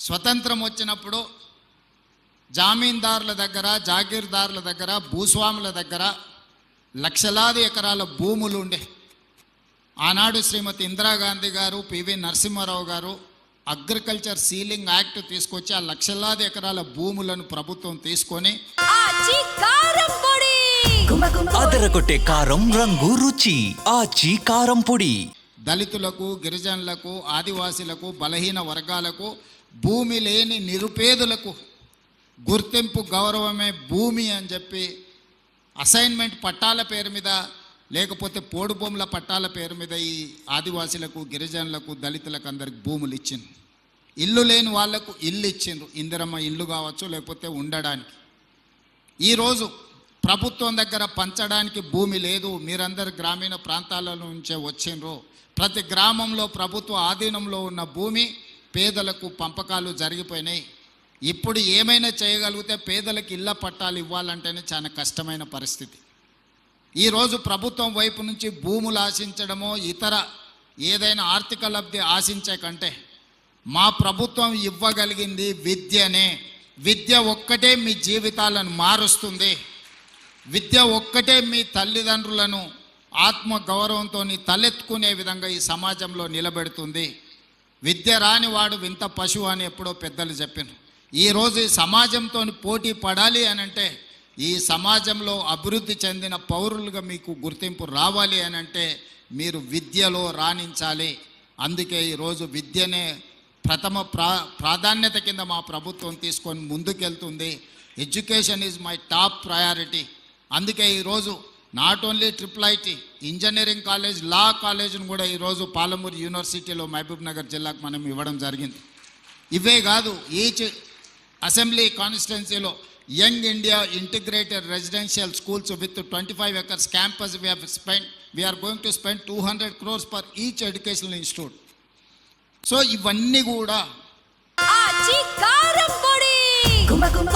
స్వతంత్రం వచ్చినప్పుడు జామీందారుల దగ్గర, జాగీర్దారుల దగ్గర, భూస్వాముల దగ్గర లక్షలాది ఎకరాల భూములు ఉండే. ఆనాడు శ్రీమతి ఇందిరాగాంధీ గారు, పివి నరసింహారావు గారు అగ్రికల్చర్ సీలింగ్ యాక్ట్ తీసుకొచ్చి ఆ లక్షలాది ఎకరాల భూములను ప్రభుత్వం తీసుకొని అదరగొట్టే కారం రంగు రుచి ఆచి కారం పొడి. దళితులకు, గిరిజనులకు, ఆదివాసీలకు, బలహీన వర్గాలకు, భూమి లేని నిరుపేదలకు గుర్తింపు గౌరవమే భూమి అని చెప్పి అసైన్మెంట్ పట్టాల పేరు మీద, లేకపోతే పోడు భూముల పట్టాల పేరు మీద ఈ ఆదివాసీలకు, గిరిజనులకు, దళితులకు అందరికి భూములు ఇచ్చిండ్రు. ఇల్లు లేని వాళ్లకు ఇల్లు ఇచ్చిండ్రు. ఇందిరమ్మ ఇల్లు కావచ్చు, లేకపోతే ఉండడానికి. ఈరోజు ప్రభుత్వం దగ్గర పంచడానికి భూమి లేదు. మీరందరు గ్రామీణ ప్రాంతాల నుంచే వచ్చిండ్రు. ప్రతి గ్రామంలో ప్రభుత్వ ఆధీనంలో ఉన్న భూమి పేదలకు పంపకాలు జరిగిపోయినాయి. ఇప్పుడు ఏమైనా చేయగలిగితే పేదలకు ఇళ్ల పట్టాలు ఇవ్వాలంటేనే చాలా కష్టమైన పరిస్థితి. ఈరోజు ప్రభుత్వం వైపు నుంచి భూములు ఆశించడమో ఇతర ఏదైనా ఆర్థిక లబ్ధి ఆశించే కంటే మా ప్రభుత్వం ఇవ్వగలిగింది విద్యనే. విద్య ఒక్కటే మీ జీవితాలను మారుస్తుంది. విద్య ఒక్కటే మీ తల్లిదండ్రులను ఆత్మ గౌరవంతో తలెత్తుకునే విధంగా ఈ సమాజంలో నిలబెడుతుంది. విద్య రాని వాడు వింత పశువు అని ఎప్పుడో పెద్దలు చెప్పారు. ఈరోజు ఈ సమాజంతో పోటీ పడాలి అని అంటే, ఈ సమాజంలో అభివృద్ధి చెందిన పౌరులుగా మీకు గుర్తింపు రావాలి అని అంటే మీరు విద్యలో రాణించాలి. అందుకే ఈరోజు విద్యనే ప్రథమ ప్రాధాన్యత కింద మా ప్రభుత్వం తీసుకొని ముందుకెళ్తుంది. Education is my top priority. అందుకే ఈరోజు not only IIIT engineering college, law కాలేజ్ను కూడా ఈరోజు పాలమూరు యూనివర్సిటీలో మహబూబ్ నగర్ జిల్లాకు మనం ఇవ్వడం జరిగింది. ఇవే కాదు, ఈచ్ అసెంబ్లీ కాన్స్టిట్యున్సీలో young India integrated residential schools with 25 acres campus we are going to spend 200 crores for each educational institute. So ఇవన్నీ కూడా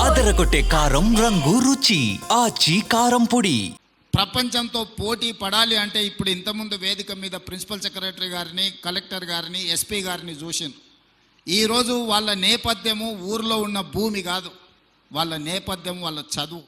అదరగొట్టే కారం రంగు రుచి ఆచి కారం పొడి. ప్రపంచంతో పోటీ పడాలి అంటే ఇప్పుడు ఇంతకుముందు వేదిక మీద ప్రిన్సిపల్ సెక్రటరీ గారిని, కలెక్టర్ గారిని, ఎస్పీ గారిని చూసిండ్రు. ఈరోజు వాళ్ళ నేపథ్యము ఊర్లో ఉన్న భూమి కాదు, వాళ్ళ నేపథ్యం వాళ్ళ చదువు.